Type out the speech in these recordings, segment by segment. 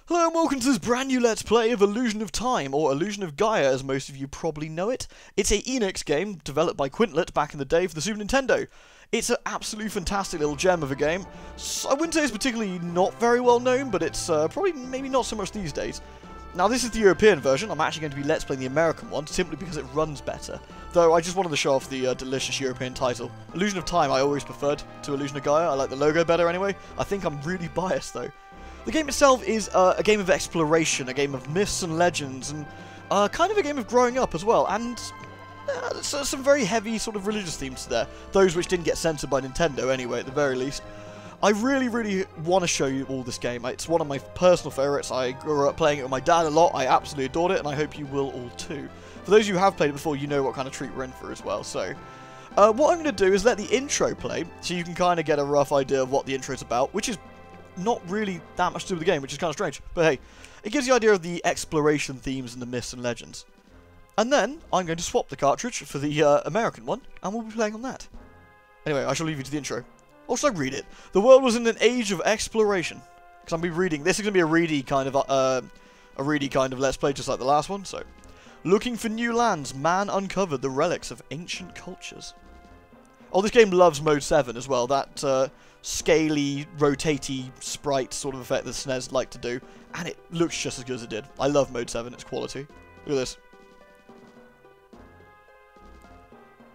Hello and welcome to this brand new Let's Play of Illusion of Time, or Illusion of Gaia as most of you probably know it. It's a Enix game developed by Quintlet back in the day for the Super Nintendo. It's an absolutely fantastic little gem of a game. So I wouldn't say it's particularly not very well known, but it's probably maybe not so much these days. Now this is the European version. I'm actually going to be Let's Playing the American one, simply because it runs better. Though I just wanted to show off the delicious European title. Illusion of Time I always preferred to Illusion of Gaia. I like the logo better anyway. I think I'm really biased though. The game itself is a game of exploration, a game of myths and legends, and kind of a game of growing up as well, and some very heavy sort of religious themes there, those which didn't get censored by Nintendo anyway, at the very least. I really want to show you all this game. It's one of my personal favourites. I grew up playing it with my dad a lot. I absolutely adored it, and I hope you will all too. For those of you who have played it before, you know what kind of treat we're in for as well, so... what I'm going to do is let the intro play, so you can kind of get a rough idea of what the intro is about, which is not really that much to do with the game, which is kind of strange. But hey, it gives you the idea of the exploration themes and the myths and legends. And then, I'm going to swap the cartridge for the American one, and we'll be playing on that. Anyway, I shall leave you to the intro. Or should I read it? The world was in an age of exploration. Because I'm going to be reading, this is going to be a ready kind of Let's Play, just like the last one, so. Looking for new lands, man uncovered the relics of ancient cultures. Oh, this game loves Mode 7 as well, that scaly, rotatey sprite sort of effect that SNES like to do, and it looks just as good as it did. I love Mode 7, it's quality. Look at this.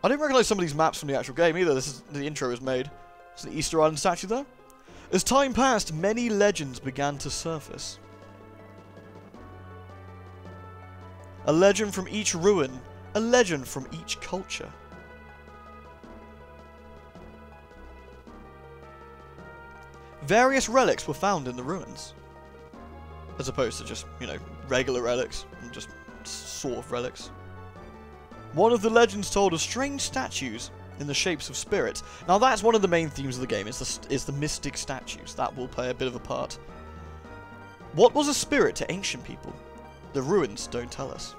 I didn't recognise some of these maps from the actual game either. The intro was made. There's an Easter Island statue there. As time passed, many legends began to surface. A legend from each ruin, a legend from each culture. Various relics were found in the ruins. As opposed to just, you know, regular relics, and just sort of relics. One of the legends told of strange statues in the shapes of spirits. Now that's one of the main themes of the game, is the mystic statues. That will play a bit of a part. What was a spirit to ancient people? The ruins don't tell us.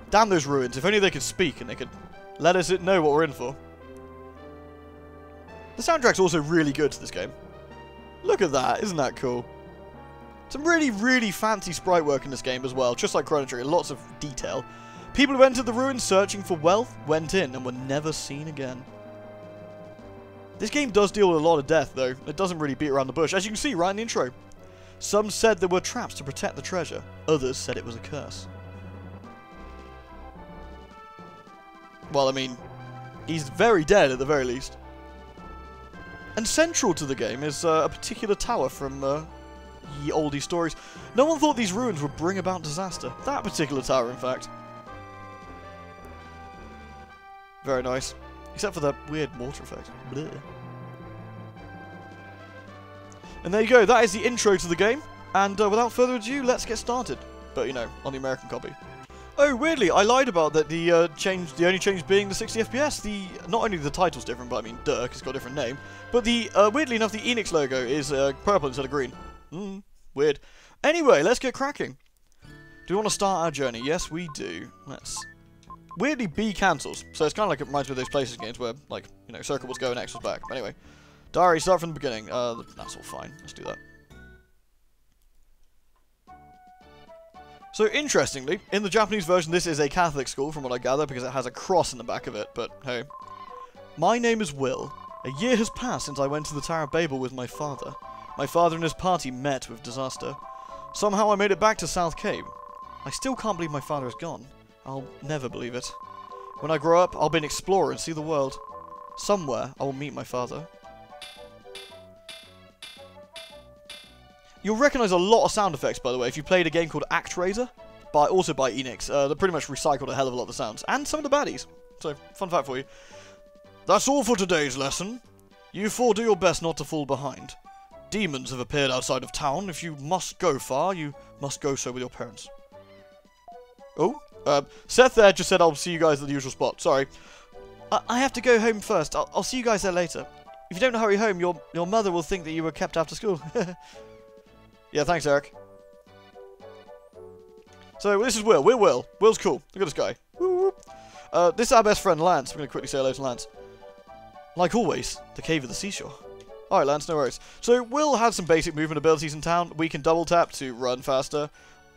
Damn those ruins, if only they could speak and they could let us know what we're in for. The soundtrack's also really good to this game. Look at that, isn't that cool? Some really fancy sprite work in this game as well, just like Chrono Trigger, lots of detail. People who entered the ruins searching for wealth went in and were never seen again. This game does deal with a lot of death though, it doesn't really beat around the bush, as you can see right in the intro. Some said there were traps to protect the treasure, others said it was a curse. Well, I mean, he's very dead at the very least. And central to the game is a particular tower from ye oldie stories. No one thought these ruins would bring about disaster. That particular tower, in fact. Very nice. Except for that weird mortar effect. Blech. And there you go, that is the intro to the game. And without further ado, let's get started. But, you know, on the American copy. Oh, weirdly, I lied about that. The only change being the 60 FPS. Not only the title's different, but I mean, duh, 'cause it's got a different name. But the weirdly enough, the Enix logo is purple instead of green. Weird. Anyway, let's get cracking. Do we want to start our journey? Yes, we do. Let's. Weirdly, B cancels, so it's kind of like it reminds me of those PlayStation games where, like, you know, circle was go and X was back. But anyway, diary, start from the beginning. That's all fine. Let's do that. So, interestingly, in the Japanese version, this is a Catholic school, from what I gather, because it has a cross in the back of it, but hey. My name is Will. A year has passed since I went to the Tower of Babel with my father. My father and his party met with disaster. Somehow I made it back to South Cape. I still can't believe my father is gone. I'll never believe it. When I grow up, I'll be an explorer and see the world. Somewhere, I will meet my father. You'll recognise a lot of sound effects, by the way, if you played a game called ActRaiser, also by Enix. They pretty much recycled a hell of a lot of the sounds, and some of the baddies. So, fun fact for you. That's all for today's lesson. You four do your best not to fall behind. Demons have appeared outside of town. If you must go far, you must go so with your parents. Oh? Seth there just said I'll see you guys at the usual spot. Sorry. I have to go home first. I'll see you guys there later. If you don't hurry home, your mother will think that you were kept after school. Yeah, thanks, Eric. So, this is Will. We're Will. Will's cool. Look at this guy. Woo -woo. This is our best friend, Lance. I'm going to quickly say hello to Lance. Like always, the cave of the seashore. Alright, Lance, no worries. So, Will has some basic movement abilities in town. We can double tap to run faster,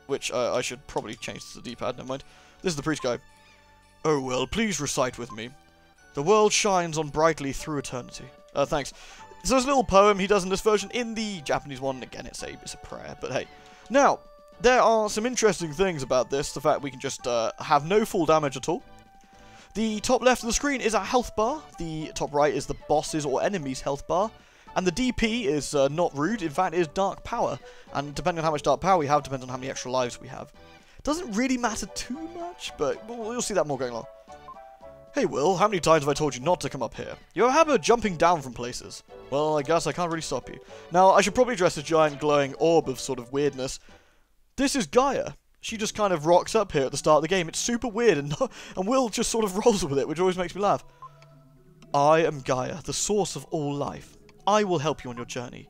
which I should probably change to the D-pad, never mind. This is the priest guy. Oh, Will, please recite with me. The world shines on brightly through eternity. Thanks. So there's a little poem he does in this version. In the Japanese one, again, it's a prayer, but hey. Now, there are some interesting things about this. The fact we can just have no full damage at all. The top left of the screen is our health bar. The top right is the boss's or enemy's health bar. And the DP is not rude. In fact, it is dark power. And depending on how much dark power we have, depends on how many extra lives we have. Doesn't really matter too much, but we'll see that more going along. Hey Will, how many times have I told you not to come up here? You have a habit of jumping down from places. Well, I guess I can't really stop you. Now, I should probably address this giant glowing orb of sort of weirdness. This is Gaia. She just kind of rocks up here at the start of the game. It's super weird, and Will just sort of rolls with it, which always makes me laugh. I am Gaia, the source of all life. I will help you on your journey.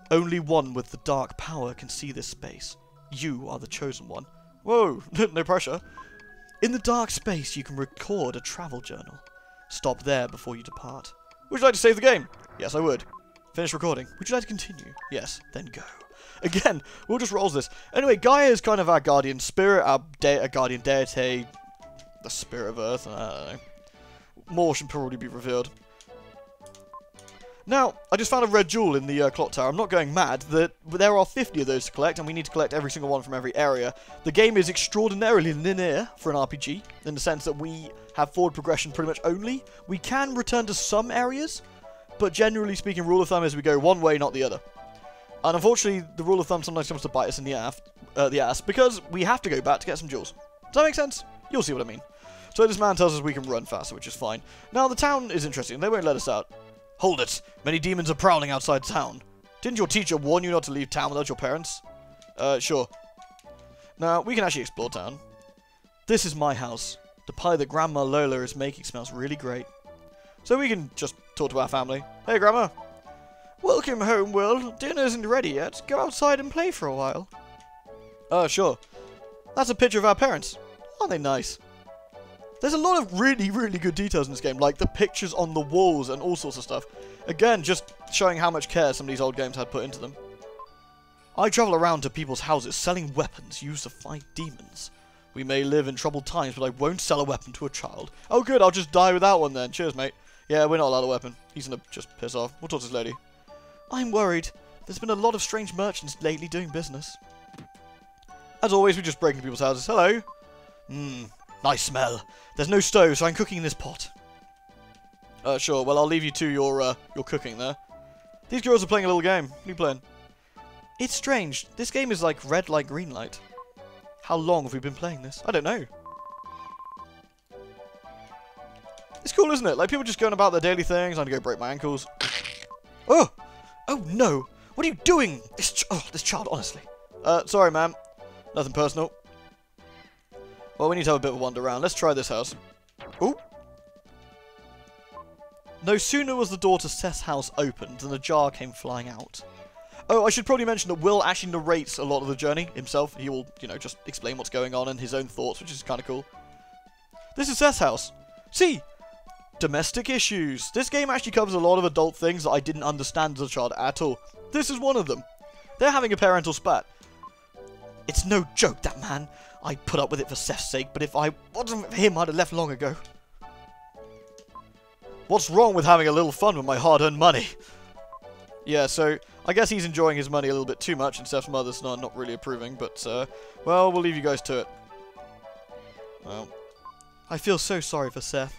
Only one with the dark power can see this space. You are the chosen one. Whoa, no pressure. In the dark space, you can record a travel journal. Stop there before you depart. Would you like to save the game? Yes, I would. Finish recording. Would you like to continue? Yes, then go. Again, we'll just roll this. Anyway, Gaia is kind of our guardian spirit, our guardian deity, the spirit of Earth. I don't know. More should probably be revealed. Now, I just found a red jewel in the clock tower. I'm not going mad. There are 50 of those to collect, and we need to collect every single one from every area. The game is extraordinarily linear for an RPG, in the sense that we have forward progression pretty much only. We can return to some areas, but generally speaking, rule of thumb is we go one way, not the other. And unfortunately, the rule of thumb sometimes comes to bite us in the ass, because we have to go back to get some jewels. Does that make sense? You'll see what I mean. So this man tells us we can run faster, which is fine. Now, the town is interesting. They won't let us out. Hold it! Many demons are prowling outside town. Didn't your teacher warn you not to leave town without your parents? Sure. Now, we can actually explore town. This is my house. The pie that Grandma Lola is making smells really great. So we can just talk to our family. Hey, Grandma! Welcome home, Will. Dinner isn't ready yet. Go outside and play for a while. Sure. That's a picture of our parents. Aren't they nice? There's a lot of really, really good details in this game, like the pictures on the walls and all sorts of stuff. Again, just showing how much care some of these old games had put into them. I travel around to people's houses selling weapons used to fight demons. We may live in troubled times, but I won't sell a weapon to a child. Oh good, I'll just die without one then. Cheers, mate. Yeah, we're not allowed a weapon. He's gonna just piss off. We'll talk to this lady. I'm worried. There's been a lot of strange merchants lately doing business. As always, we just break into people's houses. Hello. Nice smell. There's no stove, so I'm cooking in this pot. Sure. Well, I'll leave you to your cooking there. These girls are playing a little game. What are you playing? It's strange. This game is like red light, green light. How long have we been playing this? I don't know. It's cool, isn't it? Like, people just going about their daily things. I'm gonna go break my ankles. Oh! Oh, no! What are you doing? This child, honestly. Sorry, ma'am. Nothing personal. Well, we need to have a bit of a wander around. Let's try this house. Ooh. No sooner was the door to Seth's house opened than a jar came flying out. Oh, I should probably mention that Will actually narrates a lot of the journey himself. He will, you know, just explain what's going on and his own thoughts, which is kind of cool. This is Seth's house. See? Domestic issues. This game actually covers a lot of adult things that I didn't understand as a child at all. This is one of them. They're having a parental spat. It's no joke, that man. I put up with it for Seth's sake, but if I wasn't with him, I'd have left long ago. What's wrong with having a little fun with my hard-earned money? Yeah, so I guess he's enjoying his money a little bit too much, and Seth's mother's not really approving, but, well, we'll leave you guys to it. Well, I feel so sorry for Seth.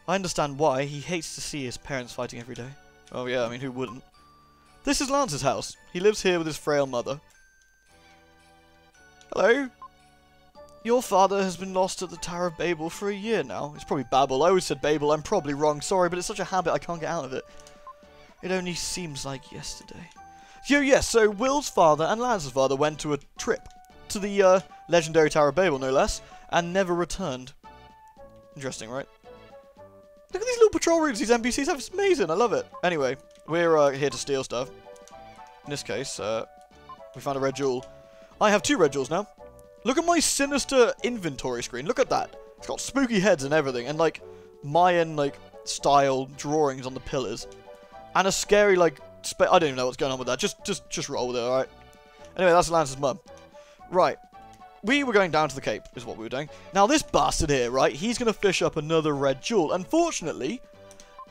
I understand why. He hates to see his parents fighting every day. Oh yeah, I mean, who wouldn't? This is Lance's house. He lives here with his frail mother. Hello? Your father has been lost at the Tower of Babel for a year now. It's probably Babel. I always said Babel. I'm probably wrong. Sorry, but it's such a habit I can't get out of it. It only seems like yesterday. Yes, so Will's father and Lance's father went to a trip to the legendary Tower of Babel, no less, and never returned. Interesting, right? Look at these little patrol routes these NPCs have. It's amazing. I love it. Anyway, we're here to steal stuff. In this case, we found a red jewel. I have 2 red jewels now. Look at my sinister inventory screen. Look at that. It's got spooky heads and everything. And, like, Mayan, like, style drawings on the pillars. And a scary, like, I don't even know what's going on with that. Just roll with it, alright? Anyway, that's Lance's mum. Right. We were going down to the Cape, is what we were doing. Now, this bastard here, right, he's going to fish up another red jewel. Unfortunately,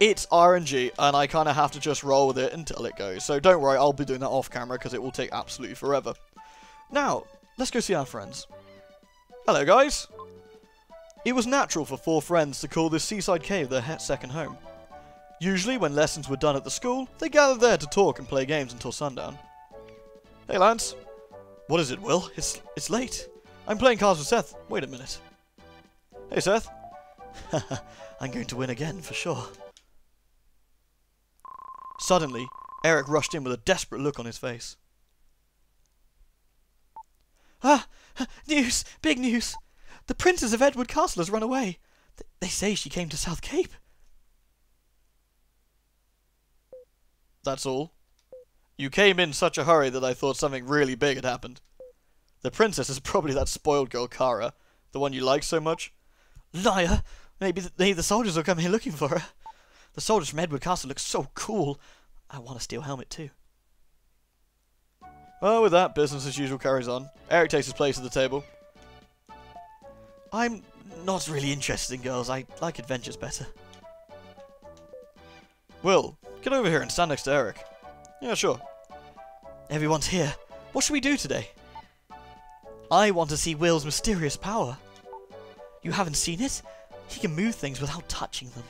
it's RNG, and I kind of have to just roll with it until it goes. So don't worry, I'll be doing that off camera, because it will take absolutely forever. Now, let's go see our friends. Hello, guys. It was natural for 4 friends to call this seaside cave their second home. Usually, when lessons were done at the school, they gathered there to talk and play games until sundown. Hey, Lance. What is it, Will? It's late. I'm playing cards with Seth. Wait a minute. Hey, Seth. I'm going to win again, for sure. Suddenly, Eric rushed in with a desperate look on his face. Ah! News! Big news! The Princess of Edward Castle has run away. They say she came to South Cape. That's all. You came in such a hurry that I thought something really big had happened. The princess is probably that spoiled girl Kara, the one you like so much. Liar! Maybe the soldiers will come here looking for her. The soldiers from Edward Castle look so cool. I want a steel helmet too. Well, with that, business as usual carries on. Eric takes his place at the table. I'm not really interested in girls. I like adventures better. Will, get over here and stand next to Eric. Yeah, sure. Everyone's here. What should we do today? I want to see Will's mysterious power. You haven't seen it? He can move things without touching them.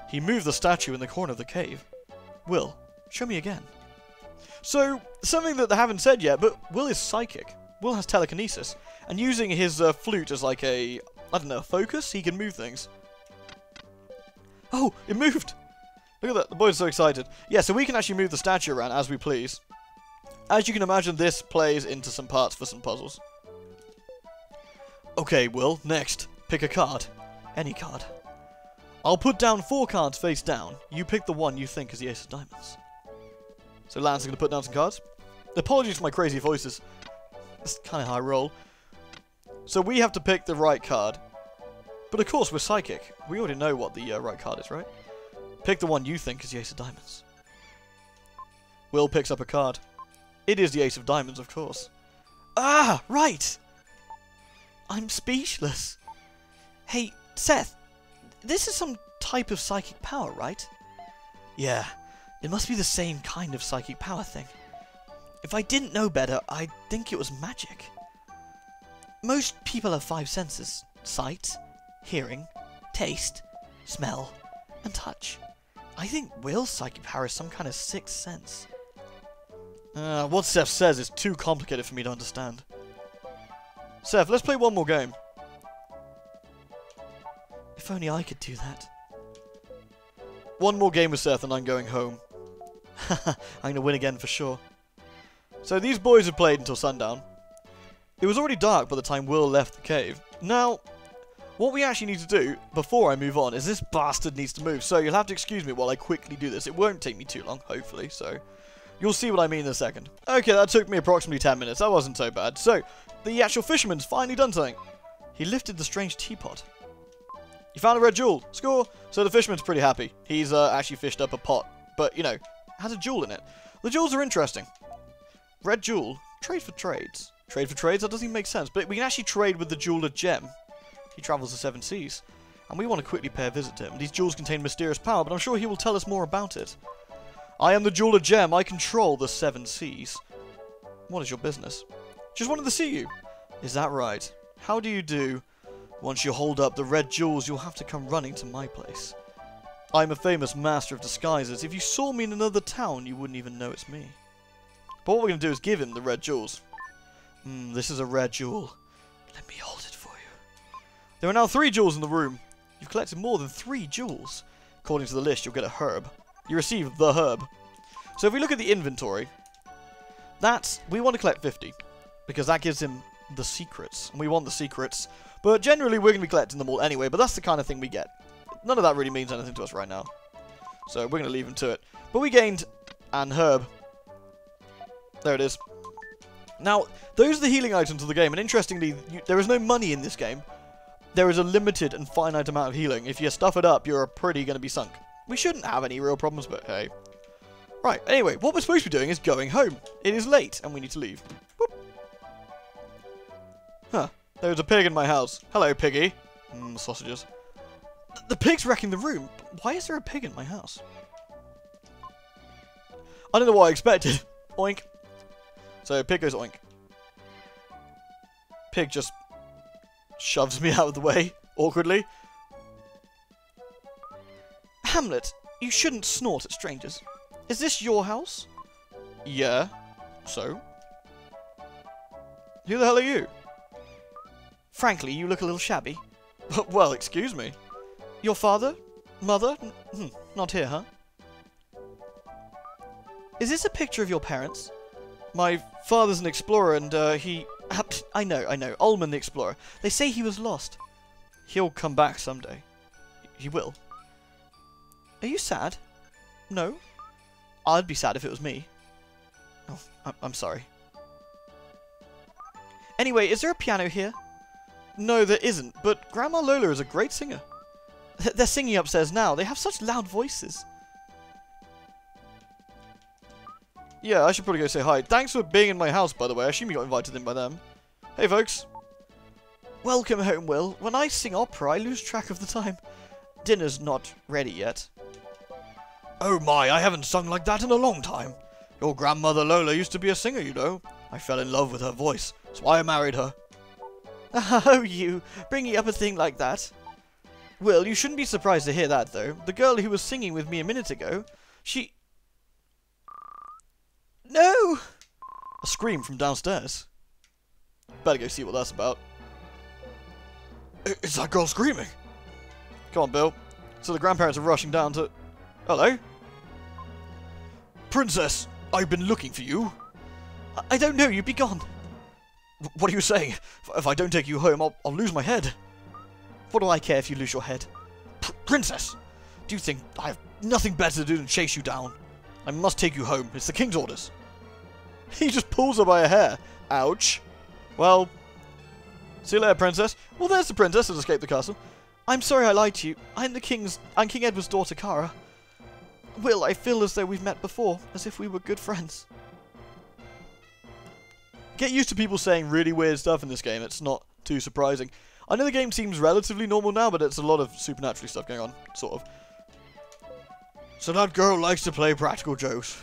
He moved the statue in the corner of the cave. Will, show me again. So, something that they haven't said yet, but Will is psychic. Will has telekinesis. And using his flute as like a, I don't know, focus, he can move things. Oh, it moved! Look at that, the boys are so excited. Yeah, so we can actually move the statue around as we please. As you can imagine, this plays into some parts for some puzzles. Okay, Will, next. Pick a card. Any card. I'll put down 4 cards face down. You pick the one you think is the ace of diamonds. So Lance is going to put down some cards. Apologies for my crazy voices. It's kind of how I roll. So we have to pick the right card. But of course, we're psychic. We already know what the right card is, right? Pick the one you think is the ace of diamonds. Will picks up a card. It is the ace of diamonds, of course. Ah, right! I'm speechless. Hey, Seth, this is some type of psychic power, right? Yeah, it must be the same kind of psychic power thing. If I didn't know better, I'd think it was magic. Most people have 5 senses. Sight, hearing, taste, smell, and touch. I think Will's psychic power is some kind of 6th sense. What Seth says is too complicated for me to understand. Seth, let's play one more game. If only I could do that. One more game with Seth and I'm going home. I'm going to win again for sure. So these boys have played until sundown. It was already dark by the time Will left the cave. Now, what we actually need to do, before I move on, is this bastard needs to move. So you'll have to excuse me while I quickly do this. It won't take me too long, hopefully, so you'll see what I mean in a second. Okay, that took me approximately 10 minutes. That wasn't so bad. So, the actual fisherman's finally done something. He lifted the strange teapot. You found a red jewel. Score! So the fisherman's pretty happy. He's actually fished up a pot, but, you know, has a jewel in it. The jewels are interesting. Red jewel. Trade for trades. Trade for trades? That doesn't even make sense. But we can actually trade with the jeweler Gem. He travels the 7 seas. And we want to quickly pay a visit to him. These jewels contain mysterious power, but I'm sure he will tell us more about it. I am the jeweler Gem. I control the 7 seas. What is your business? Just wanted to see you. Is that right? How do you do? Once you hold up the red jewels, you'll have to come running to my place. I'm a famous master of disguises. If you saw me in another town, you wouldn't even know it's me. But what we're going to do is give him the red jewels. This is a red jewel. Let me hold it for you. There are now 3 jewels in the room. You've collected more than 3 jewels. According to the list, you'll get a herb. You receive the herb. So if we look at the inventory, we want to collect 50. Because that gives him the secrets. And we want the secrets. But generally, we're going to be collecting them all anyway. But that's the kind of thing we get. None of that really means anything to us right now. So we're going to leave him to it. But we gained an herb. There it is. Now, those are the healing items of the game. And interestingly, there is no money in this game. There is a limited and finite amount of healing. If you stuff it up, you're pretty going to be sunk. We shouldn't have any real problems, but hey. Right, anyway, what we're supposed to be doing is going home. It is late, and we need to leave. Boop. Huh. There's a pig in my house. Hello, piggy. Sausages. The pig's wrecking the room. Why is there a pig in my house? I don't know what I expected. Oink. So, pig goes oink. Pig just shoves me out of the way, awkwardly. Hamlet, you shouldn't snort at strangers. Is this your house? Yeah. So? Who the hell are you? Frankly, you look a little shabby. Well, excuse me. Your father? Mother? Not here, huh? Is this a picture of your parents? My father's an explorer and, he... I know. Ullman the explorer. They say he was lost. He'll come back someday. He will. Are you sad? No. I'd be sad if it was me. Oh, I'm sorry. Anyway, is there a piano here? No, there isn't, but Grandma Lola is a great singer. They're singing upstairs now. They have such loud voices. Yeah, I should probably go say hi. Thanks for being in my house, by the way. I assume you got invited in by them. Hey, folks. Welcome home, Will. When I sing opera, I lose track of the time. Dinner's not ready yet. Oh my, I haven't sung like that in a long time. Your grandmother Lola used to be a singer, you know. I fell in love with her voice. That's why I married her. Oh, you. Bringing up a thing like that. Will, you shouldn't be surprised to hear that, though. The girl who was singing with me a minute ago, she... No! A scream from downstairs. Better go see what that's about. Is that girl screaming? Come on, Bill. So the grandparents are rushing down to... Hello? Princess, I've been looking for you. I don't know, you be gone. What are you saying? If I don't take you home, I'll lose my head. What do I care if you lose your head? Princess, do you think I have nothing better to do than chase you down? I must take you home. It's the king's orders. He just pulls her by her hair. Ouch. Well, see you later, princess. Well, there's the princess who's escaped the castle. I'm sorry I lied to you. I'm King Edward's daughter, Cara. Will, I feel as though we've met before, as if we were good friends. Get used to people saying really weird stuff in this game. It's not too surprising. I know the game seems relatively normal now, but it's a lot of supernatural stuff going on, sort of. So that girl likes to play practical jokes.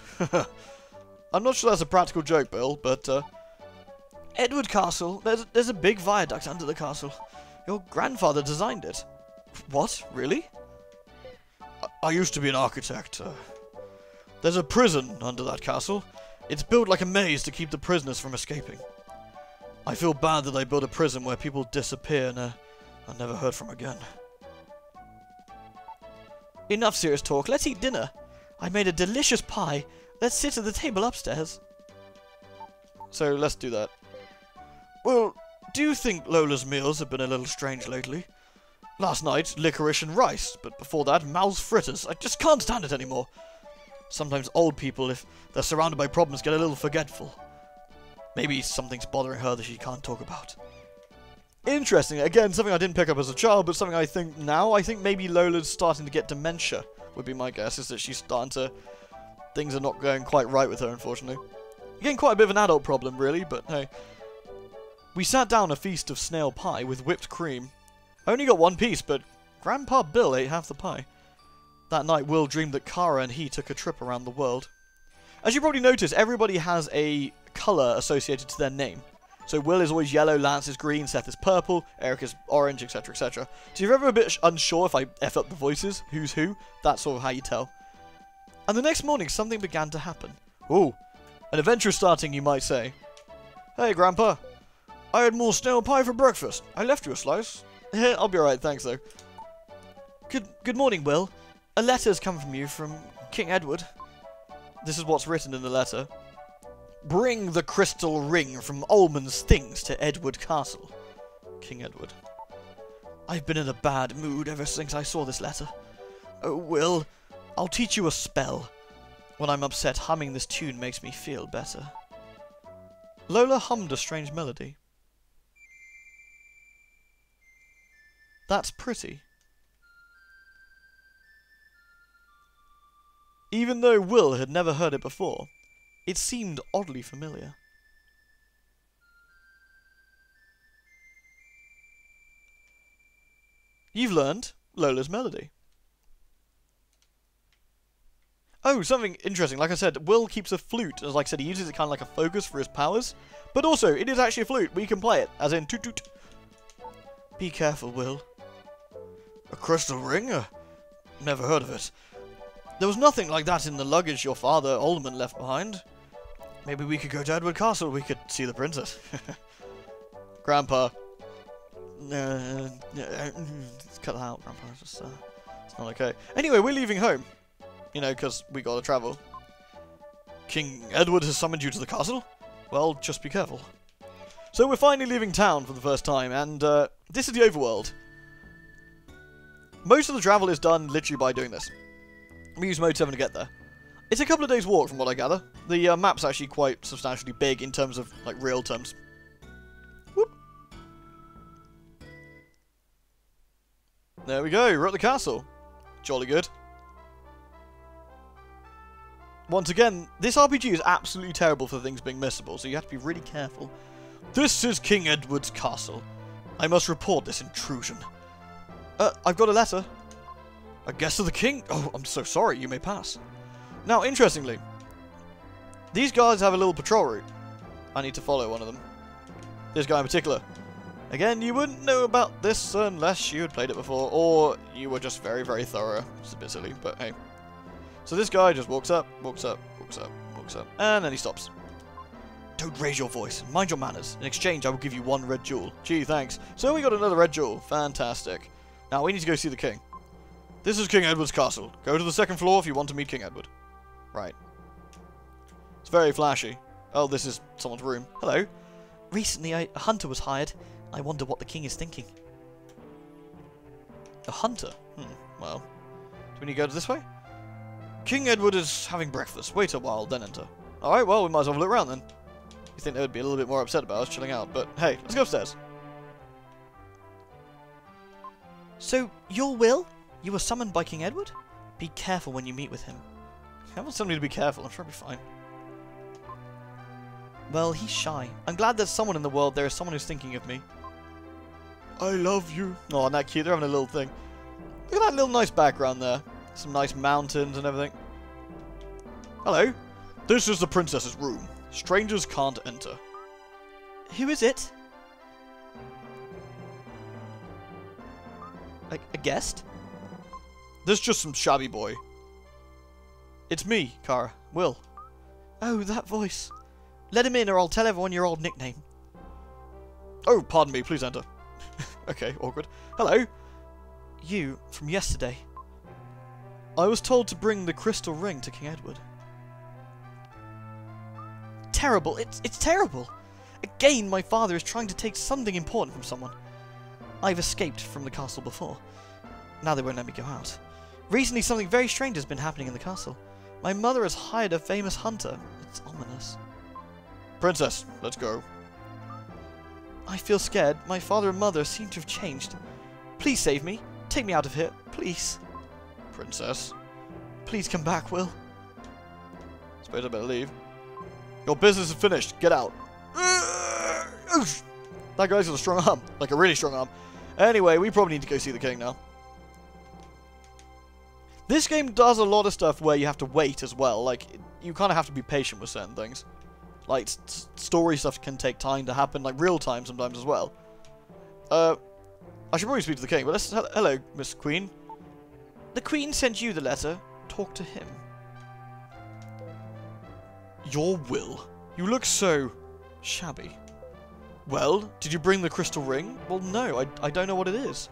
I'm not sure that's a practical joke, Bill, but, Edward Castle, there's a big viaduct under the castle. Your grandfather designed it. What? Really? I used to be an architect. There's a prison under that castle. It's built like a maze to keep the prisoners from escaping. I feel bad that I built a prison where people disappear and are never heard from again. Enough serious talk. Let's eat dinner. I made a delicious pie. Let's sit at the table upstairs. So, let's do that. Well, do you think Lola's meals have been a little strange lately? Last night, licorice and rice, but before that, Mal's fritters. I just can't stand it anymore. Sometimes old people, if they're surrounded by problems, get a little forgetful. Maybe something's bothering her that she can't talk about. Interesting. Again, something I didn't pick up as a child, but something I think now. I think maybe Lola's starting to get dementia, would be my guess, is that she's starting to... Things are not going quite right with her, unfortunately. Again, quite a bit of an adult problem, really, but hey. We sat down a feast of snail pie with whipped cream. I only got one piece, but Grandpa Bill ate half the pie. That night, Will dreamed that Cara and he took a trip around the world. As you probably noticed, everybody has a colour associated to their name. So Will is always yellow, Lance is green, Seth is purple, Eric is orange, etc, etc. So if you're ever a bit unsure if I F up the voices, who's who, that's sort of how you tell. And the next morning, something began to happen. Ooh, an adventure starting, you might say. Hey, Grandpa. I had more snail pie for breakfast. I left you a slice. I'll be alright, thanks though. Good morning, Will. A letter's come from you from King Edward. This is what's written in the letter. Bring the crystal ring from Ullman's things to Edward Castle. King Edward. I've been in a bad mood ever since I saw this letter. Oh, Will, I'll teach you a spell. When I'm upset, humming this tune makes me feel better. Lola hummed a strange melody. That's pretty. Even though Will had never heard it before, it seemed oddly familiar. You've learned Lola's melody. Oh, something interesting. Like I said, Will keeps a flute. As like I said, he uses it kind of like a focus for his powers. But also, it is actually a flute. We can play it, as in toot toot. Be careful, Will. A crystal ring? Never heard of it. There was nothing like that in the luggage your father, Alderman, left behind. Maybe we could go to Edward Castle. We could see the princess. Grandpa. Let's cut that out, Grandpa. It's not okay. Anyway, we're leaving home. You know, because we gotta travel. King Edward has summoned you to the castle? Well, just be careful. So we're finally leaving town for the first time, and this is the Overworld. Most of the travel is done literally by doing this. We use Mode 7 to get there. It's a couple of days' walk from what I gather. The map's actually quite substantially big in terms of, like, real terms. Whoop. There we go, we're at the castle. Jolly good. Once again, this RPG is absolutely terrible for things being missable, so you have to be really careful. This is King Edward's castle. I must report this intrusion. I've got a letter. A guest of the king? Oh, I'm so sorry, you may pass. Now, interestingly, these guys have a little patrol route. I need to follow one of them. This guy in particular. Again, you wouldn't know about this unless you had played it before, or you were just very, very thorough. It's a bit silly, but hey. So this guy just walks up, walks up, walks up, walks up, and then he stops. Don't raise your voice. Mind your manners. In exchange, I will give you 1 red jewel. Gee, thanks. So we got another red jewel. Fantastic. Now, we need to go see the king. This is King Edward's castle. Go to the 2nd floor if you want to meet King Edward. Right. It's very flashy. Oh, this is someone's room. Hello. Recently, a hunter was hired. I wonder what the king is thinking. A hunter? Well. Do we need to go this way? King Edward is having breakfast. Wait a while, then enter. Alright, well, we might as well look around then. You think they would be a little bit more upset about us chilling out, but hey, let's go upstairs. So, you're Will? You were summoned by King Edward? Be careful when you meet with him. I haven't told me to be careful, I'm sure I'll be fine. Well, he's shy. I'm glad there's someone in the world, there is someone who's thinking of me. I love you. Oh, isn't that cute? They're having a little thing. Look at that little nice background there. Some nice mountains and everything. Hello. This is the princess's room. Strangers can't enter. Who is it? A guest? There's just some shabby boy. It's me, Kara. Will. Oh, that voice. Let him in or I'll tell everyone your old nickname. Oh, pardon me. Please enter. Okay, awkward. Hello. You, from yesterday. I was told to bring the crystal ring to King Edward. Terrible. It's terrible. Again, my father is trying to take something important from someone. I've escaped from the castle before. Now they won't let me go out. Recently, something very strange has been happening in the castle. My mother has hired a famous hunter. It's ominous. Princess, let's go. I feel scared. My father and mother seem to have changed. Please save me. Take me out of here. Please. Princess. Please come back, Will. Suppose I better leave. Your business is finished. Get out. That guy's got a strong arm. Like a really strong arm. Anyway, we probably need to go see the king now. This game does a lot of stuff where you have to wait as well. Like, you kind of have to be patient with certain things. Like, story stuff can take time to happen, like real time sometimes as well. I should probably speak to the king, but let's... Hello, Miss Queen. The Queen sent you the letter. Talk to him. Your Will. You look so... shabby. Well, did you bring the crystal ring? Well, no, I don't know what it is.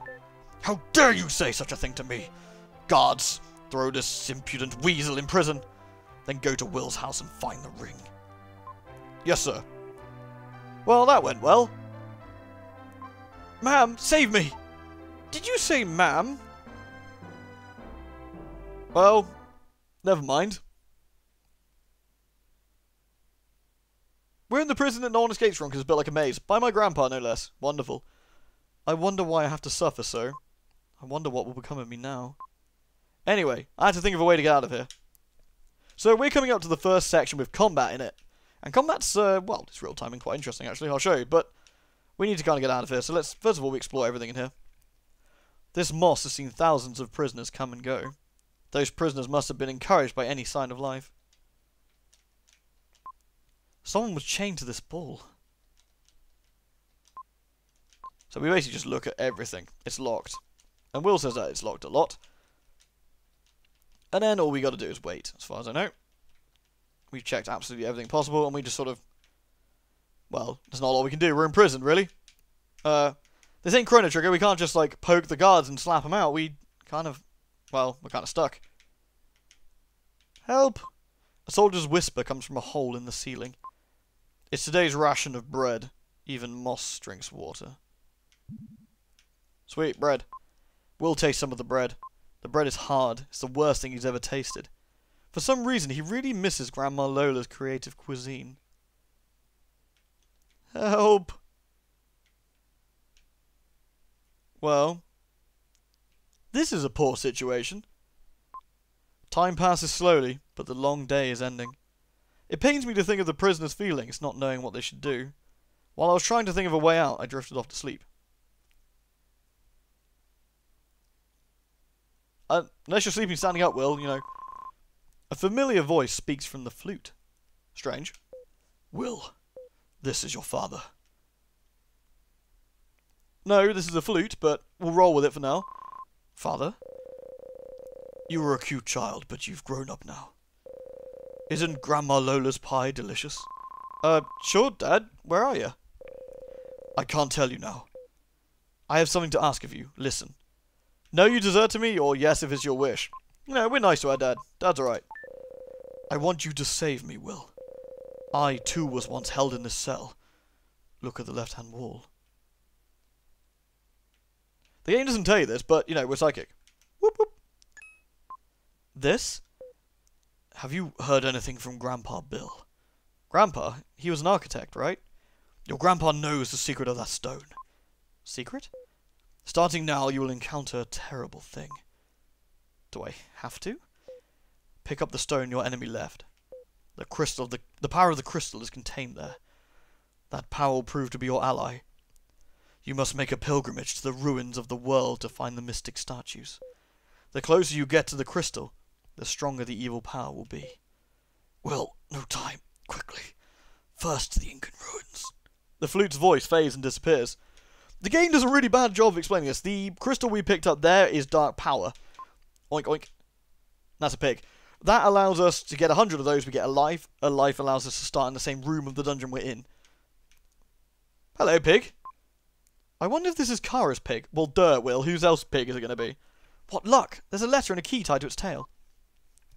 How dare you say such a thing to me? Guards, throw this impudent weasel in prison. Then go to Will's house and find the ring. Yes, sir. Well, that went well. Ma'am, save me! Did you say ma'am? Well, never mind. We're in the prison that no one escapes from because it's built like a maze. By my grandpa, no less. Wonderful. I wonder why I have to suffer so. I wonder what will become of me now. Anyway, I had to think of a way to get out of here. So we're coming up to the first section with combat in it. And combat's, well, it's real time and quite interesting, actually. I'll show you, but we need to kind of get out of here. So let's, first of all, we explore everything in here. This moss has seen thousands of prisoners come and go. Those prisoners must have been encouraged by any sign of life. Someone was chained to this ball. So we basically just look at everything. It's locked. And Will says that it's locked a lot. And then all we got to do is wait, as far as I know. We've checked absolutely everything possible, and we just sort of... Well, there's not a lot we can do. We're in prison, really. This ain't Chrono Trigger. We can't just, like, poke the guards and slap them out. We kind of... Well, we're kind of stuck. Help! A soldier's whisper comes from a hole in the ceiling. It's today's ration of bread. Even moss drinks water. Sweet, bread. We'll taste some of the bread. The bread is hard. It's the worst thing he's ever tasted. For some reason, he really misses Grandma Lola's creative cuisine. Help! Well, this is a poor situation. Time passes slowly, but the long day is ending. It pains me to think of the prisoners' feelings, not knowing what they should do. While I was trying to think of a way out, I drifted off to sleep. Unless you're sleeping standing up, Will, you know. A familiar voice speaks from the flute. Strange. Will, this is your father. No, this is a flute, but we'll roll with it for now. Father? You were a cute child, but you've grown up now. Isn't Grandma Lola's pie delicious? Sure, Dad. Where are you? I can't tell you now. I have something to ask of you. Listen. No, you desert to me, or yes, if it's your wish. No, we're nice to our dad. Dad's alright. I want you to save me, Will. I, too, was once held in this cell. Look at the left-hand wall. The game doesn't tell you this, but, you know, we're psychic. Whoop, whoop. This? Have you heard anything from Grandpa Bill? Grandpa? He was an architect, right? Your grandpa knows the secret of that stone. Secret? Starting now, you will encounter a terrible thing. Do I have to? Pick up the stone your enemy left. The crystal, the power of the crystal is contained there. That power will prove to be your ally. You must make a pilgrimage to the ruins of the world to find the mystic statues. The closer you get to the crystal, the stronger the evil power will be. Well, no time. Quickly. First to the Incan ruins. The flute's voice fades and disappears. The game does a really bad job of explaining this. The crystal we picked up there is dark power. Oink, oink. That's a pig. That allows us to get 100 of those. We get a life. A life allows us to start in the same room of the dungeon we're in. Hello, pig. I wonder if this is Kara's pig. Well, duh, Will. Whose else pig is it going to be? What luck. There's a letter and a key tied to its tail.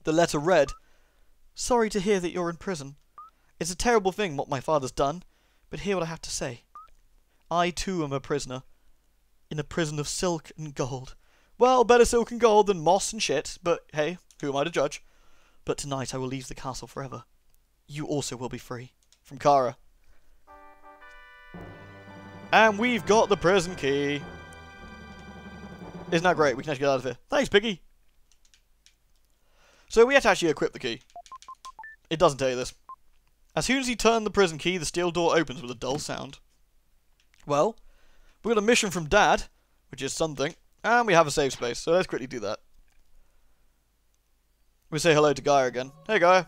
The letter read, Sorry to hear that you're in prison. It's a terrible thing what my father's done, but hear what I have to say. I too am a prisoner. In a prison of silk and gold. Well, better silk and gold than moss and shit, but hey, who am I to judge? But tonight I will leave the castle forever. You also will be free. From Kara. And we've got the prison key. Isn't that great? We can actually get out of here. Thanks, Piggy. So we have to actually equip the key. It doesn't tell you this. As soon as you turn the prison key, the steel door opens with a dull sound. Well, we got a mission from Dad, which is something, and we have a save space, so let's quickly do that. We say hello to Gaia again. Hey, Gaia.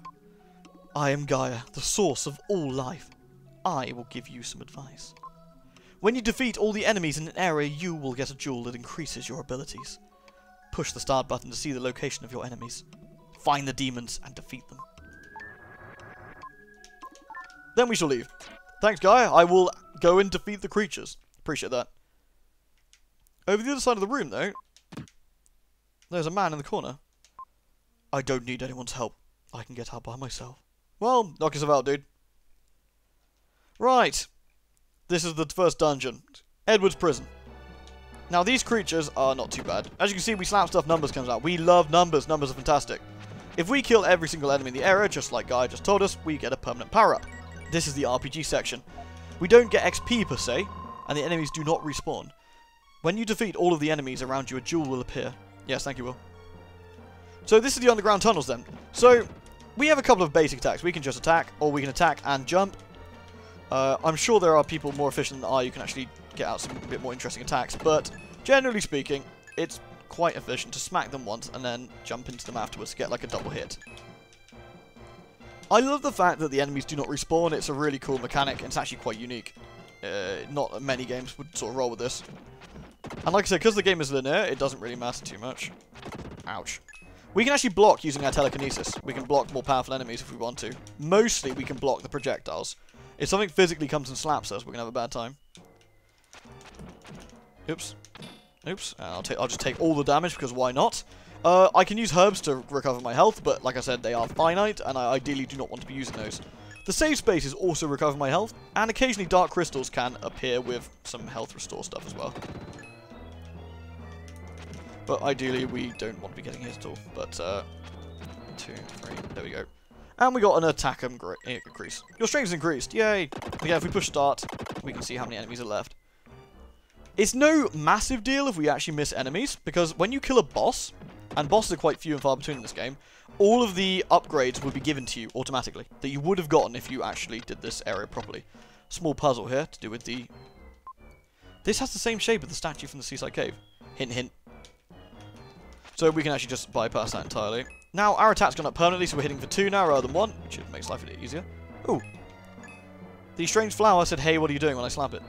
I am Gaia, the source of all life. I will give you some advice. When you defeat all the enemies in an area, you will get a jewel that increases your abilities. Push the start button to see the location of your enemies. Find the demons and defeat them. Then we shall leave. Thanks, Gaia. I will go and defeat the creatures. Appreciate that. Over the other side of the room, though, there's a man in the corner. I don't need anyone's help. I can get out by myself. Well, knock yourself out, dude. Right. This is the first dungeon. Edward's prison. Now, these creatures are not too bad. As you can see, we slap stuff, numbers comes out. We love numbers. Numbers are fantastic. If we kill every single enemy in the area, just like Gaia just told us, we get a permanent power-up. This is the RPG section. We don't get XP per se, and the enemies do not respawn. When you defeat all of the enemies around you, a jewel will appear. Yes, thank you, Will. So this is the underground tunnels then. So, we have a couple of basic attacks. We can just attack, or we can attack and jump. I'm sure there are people more efficient than I who can actually get out some bit more interesting attacks, but generally speaking, it's quite efficient to smack them once and then jump into them afterwards to get like a double hit. I love the fact that the enemies do not respawn. It's a really cool mechanic, and it's actually quite unique. Not many games would sort of roll with this. And like I said, because the game is linear, it doesn't really matter too much. Ouch. We can actually block using our telekinesis. We can block more powerful enemies if we want to. Mostly, we can block the projectiles. If something physically comes and slaps us, we're going to have a bad time. Oops. Oops. I'll just take all the damage, because why not? I can use herbs to recover my health, but like I said, they are finite, and I ideally do not want to be using those. The save spaces also recover my health, and occasionally dark crystals can appear with some health restore stuff as well. But ideally, we don't want to be getting hit at all. But, 2, 3, there we go. And we got an attack increase. Your strength is increased, yay! Yeah, if we push start, we can see how many enemies are left. It's no massive deal if we actually miss enemies, because when you kill a boss, and bosses are quite few and far between in this game, all of the upgrades will be given to you automatically, that you would have gotten if you actually did this area properly. Small puzzle here to do with the... This has the same shape as the statue from the Seaside Cave. Hint, hint. So we can actually just bypass that entirely. Now, our attack's gone up permanently, so we're hitting for 2 now rather than 1, which makes life a bit easier. Ooh. The strange flower said, hey, what are you doing when I slap it?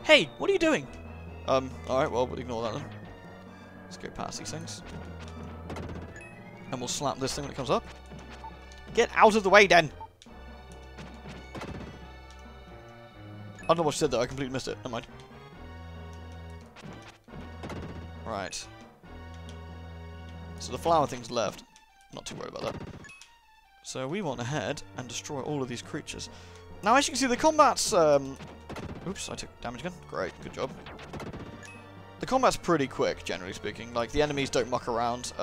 Hey, what are you doing? Alright, well, we'll ignore that then. Let's go past these things. And we'll slap this thing when it comes up. Get out of the way, Den! I don't know what she said though, I completely missed it. Never mind. Right. So the flower thing's left. Not too worried about that. So we want to head and destroy all of these creatures. Now, as you can see, the combat's... Oops, I took damage again. Great, good job. The combat's pretty quick, generally speaking. Like, the enemies don't muck around.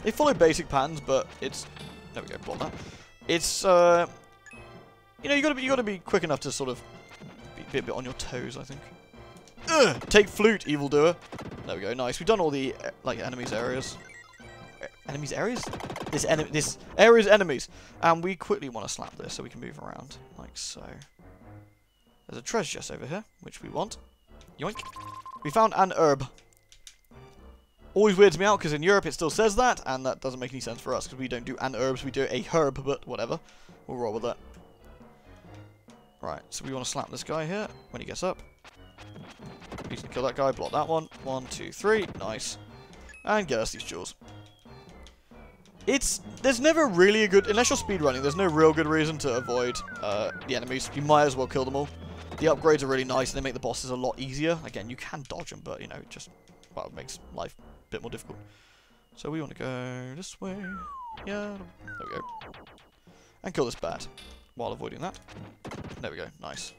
They follow basic patterns, but it's... There we go, block that. It's, you know, you gotta be quick enough to sort of be a bit on your toes, I think. Ugh! Take flute, evildoer. There we go, nice. We've done all the, like, enemies areas. Enemies areas? This area's enemies. And we quickly want to slap this so we can move around, like so. There's a treasure chest over here, which we want. Yoink. We found an herb. Always weirds me out, because in Europe it still says that, and that doesn't make any sense for us, because we don't do an herbs, we do a herb, but whatever. We'll roll with that. Right, so we want to slap this guy here when he gets up. He's going to kill that guy, block that one. 1, 2, 3, nice. And get us these jewels. There's never really a good, unless you're speedrunning, there's no real good reason to avoid the enemies. You might as well kill them all. The upgrades are really nice, and they make the bosses a lot easier. Again, you can dodge them, but, you know, it just, well, it makes life a bit more difficult. So we want to go this way. Yeah, there we go. And kill this bat while avoiding that. There we go, nice.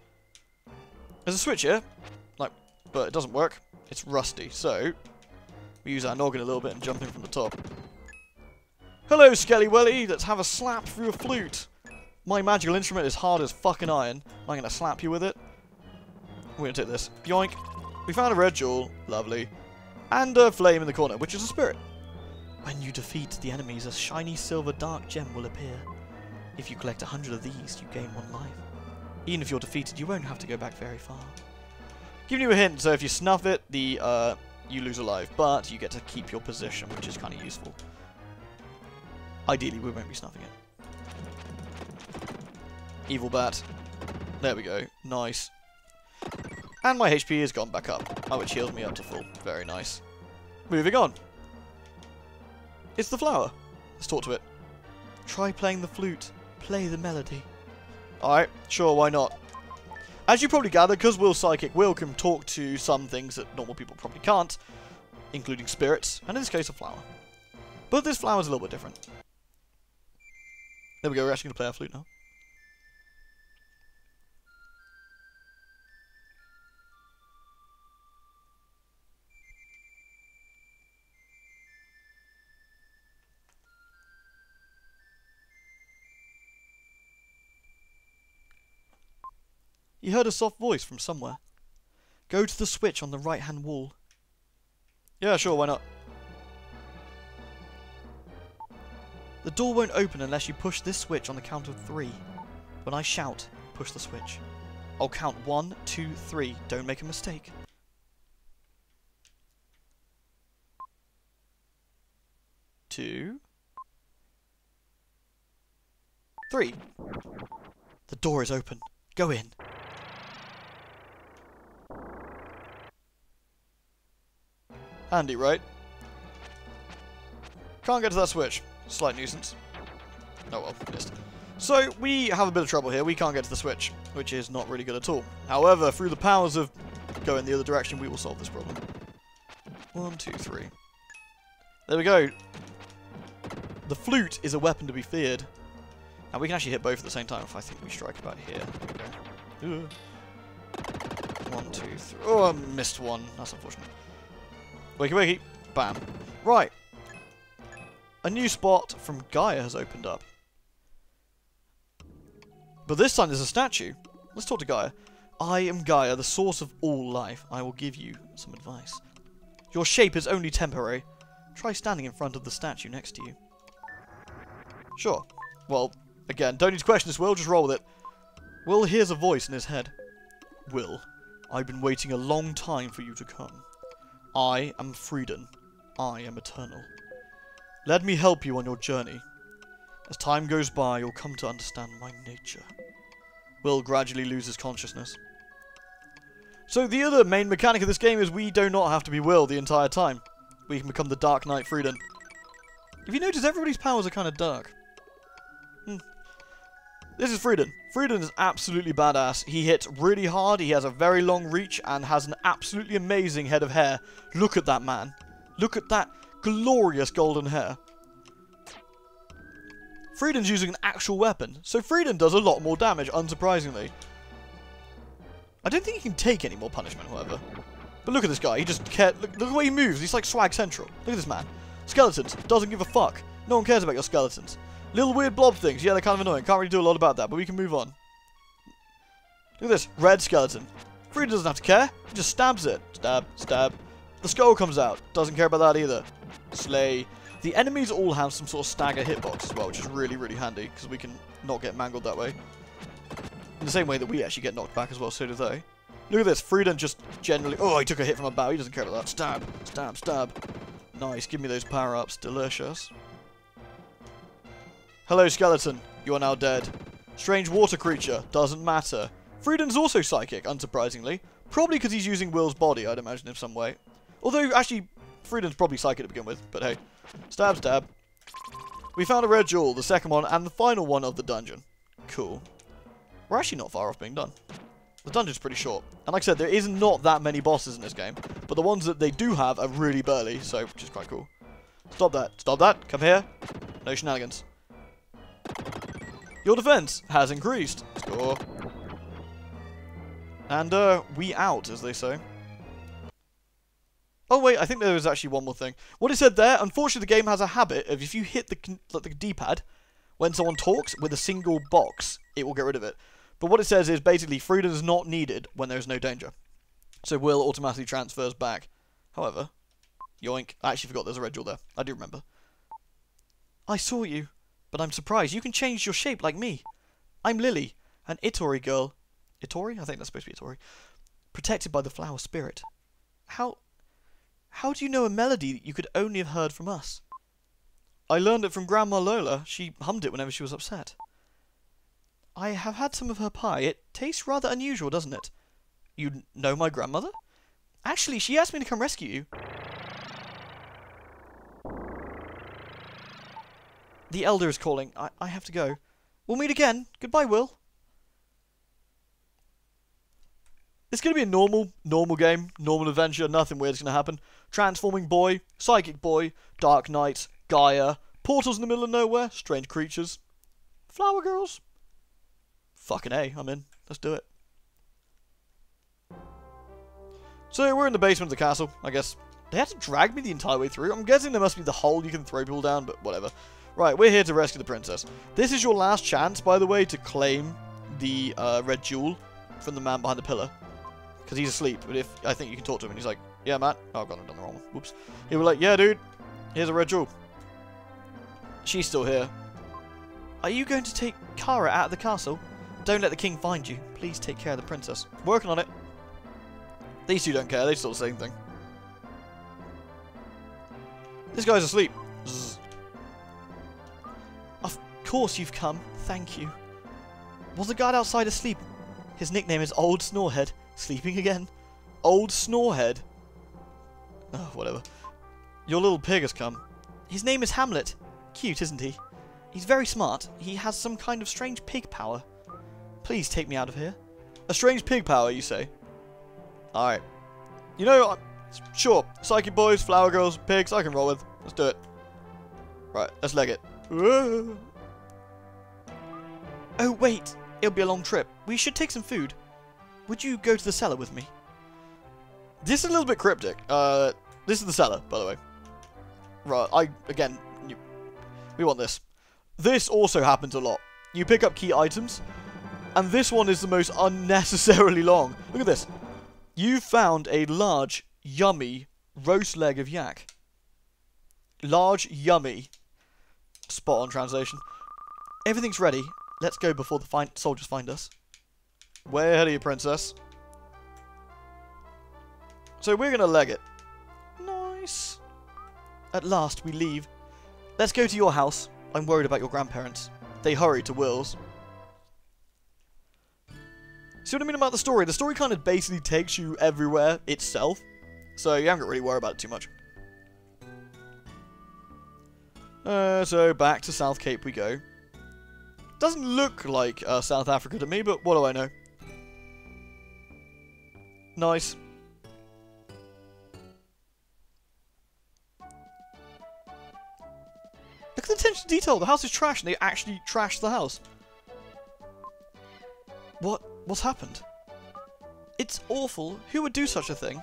There's a switch here, like, but it doesn't work. It's rusty, so we use our noggin a little bit and jump in from the top. Hello, Skelly Welly, let's have a slap through a flute. My magical instrument is hard as fucking iron. I'm going to slap you with it. We're going to take this. Yoink. We found a red jewel. Lovely. And a flame in the corner, which is a spirit. When you defeat the enemies, a shiny silver dark gem will appear. If you collect 100 of these, you gain 1 life. Even if you're defeated, you won't have to go back very far. Giving you a hint, so if you snuff it, you lose a life, but you get to keep your position, which is kind of useful. Ideally, we won't be snuffing it. Evil bat. There we go. Nice. And my HP has gone back up, which heals me up to full. Very nice. Moving on. It's the flower. Let's talk to it. Try playing the flute. Play the melody. Alright, sure, why not? As you probably gather, because Will's psychic, Will can talk to some things that normal people probably can't, including spirits, and in this case, a flower. But this flower's a little bit different. There we go, we're actually going to play our flute now. He heard a soft voice from somewhere. Go to the switch on the right-hand wall. Yeah, sure, why not? The door won't open unless you push this switch on the count of 3. When I shout, push the switch. I'll count 1, 2, 3. Don't make a mistake. 2, 3. The door is open. Go in. Handy, right? Can't get to that switch. Slight nuisance. Oh well, missed. So, we have a bit of trouble here. We can't get to the switch, which is not really good at all. However, through the powers of going the other direction, we will solve this problem. 1, 2, 3. There we go. The flute is a weapon to be feared. Now, we can actually hit both at the same time if I think we strike about here. There we go. 1, 2, 3. Oh, I missed one. That's unfortunate. Wakey wakey. Bam. Right. A new spot from Gaia has opened up. But this time there's a statue. Let's talk to Gaia. I am Gaia, the source of all life. I will give you some advice. Your shape is only temporary. Try standing in front of the statue next to you. Sure. Well, again, don't need to question this, Will. Just roll with it. Will hears a voice in his head. Will, I've been waiting a long time for you to come. I am Freedom. I am eternal. Let me help you on your journey. As time goes by, you'll come to understand my nature. Will gradually loses consciousness. So the other main mechanic of this game is we do not have to be Will the entire time. We can become the Dark Knight Freedom. If you notice, everybody's powers are kind of dark. This is Freedom. Freedom is absolutely badass. He hits really hard, he has a very long reach, and has an absolutely amazing head of hair. Look at that, man. Look at that glorious golden hair. Freedom's using an actual weapon, so Freedom does a lot more damage, unsurprisingly. I don't think he can take any more punishment, however. But look at this guy, he just cares. Look at the way he moves, he's like swag central. Look at this man. Skeletons, doesn't give a fuck. No one cares about your skeletons. Little weird blob things, yeah, they're kind of annoying. Can't really do a lot about that, but we can move on. Look at this, red skeleton. Freedom doesn't have to care, he just stabs it. Stab, stab. The skull comes out, doesn't care about that either. Slay. The enemies all have some sort of stagger hitbox as well, which is really, really handy, because we can not get mangled that way. In the same way that we actually get knocked back as well, so do they. Look at this, Freedom just generally... Oh, he took a hit from a bow, he doesn't care about that. Stab, stab, stab. Nice, give me those power-ups, delicious. Hello, skeleton. You are now dead. Strange water creature, doesn't matter. Freedom's also psychic, unsurprisingly. Probably because he's using Will's body, I'd imagine, in some way. Although, actually, Freedom's probably psychic to begin with, but hey. Stab, stab. We found a red jewel, the second one, and the final one of the dungeon. Cool. We're actually not far off being done. The dungeon's pretty short. And like I said, there is not that many bosses in this game. But the ones that they do have are really burly, so, which is quite cool. Stop that. Stop that. Come here. No shenanigans. Your defense has increased. Score. And, we out, as they say. Oh wait, I think there was actually one more thing. What it said there, unfortunately the game has a habit of if you hit the D-pad when someone talks with a single box, it will get rid of it. But what it says is basically Freedom is not needed when there is no danger. So Will automatically transfers back. However, yoink, I actually forgot there's a red jewel there. I do remember. I saw you, but I'm surprised. You can change your shape like me. I'm Lily, an Itori girl. Itori? I think that's supposed to be Itori. Protected by the flower spirit. How do you know a melody that you could only have heard from us? I learned it from Grandma Lola. She hummed it whenever she was upset. I have had some of her pie. It tastes rather unusual, doesn't it? You know my grandmother? Actually, she asked me to come rescue you. The elder is calling. I have to go. We'll meet again. Goodbye, Will. It's going to be a normal game, normal adventure, nothing weird's going to happen. Transforming boy, psychic boy, Dark Knight, Gaia, portals in the middle of nowhere, strange creatures, flower girls. Fucking A, I'm in. Let's do it. So we're in the basement of the castle, I guess. They had to drag me the entire way through. I'm guessing there must be the hole you can throw people down, but whatever. Right, we're here to rescue the princess. This is your last chance, by the way, to claim the red jewel from the man behind the pillar. Because he's asleep, but if I think you can talk to him, and he's like, yeah, Matt. Oh, God, I've done the wrong one. Whoops. He'll be like, yeah, dude, here's a red jewel. She's still here. Are you going to take Kara out of the castle? Don't let the king find you. Please take care of the princess. Working on it. These two don't care. They still the same thing. This guy's asleep. Zzz. Of course you've come. Thank you. Was the guard outside asleep? His nickname is Old Snorehead. Sleeping again. Old Snorehead. Oh, whatever. Your little pig has come. His name is Hamlet. Cute, isn't he? He's very smart. He has some kind of strange pig power. Please take me out of here. A strange pig power, you say? Alright. You know, sure. Psychic boys, flower girls, pigs, I can roll with. Let's do it. Right, let's leg it. Oh, wait. It'll be a long trip. We should take some food. Would you go to the cellar with me? This is a little bit cryptic. This is the cellar, by the way. Right, we want this. This also happens a lot. You pick up key items, and this one is the most unnecessarily long. Look at this. You found a large, yummy roast leg of yak. Large, yummy. Spot on translation. Everything's ready. Let's go before the soldiers find us. Way ahead of you, princess. So we're going to leg it. Nice. At last, we leave. Let's go to your house. I'm worried about your grandparents. They hurried to Will's. See what I mean about the story? The story kind of basically takes you everywhere itself. So you haven't got to really worry about it too much. So back to South Cape we go. Doesn't look like South Africa to me, but what do I know? Nice. Look at the attention to detail. The house is trashed and they actually trashed the house. What's happened? It's awful. Who would do such a thing?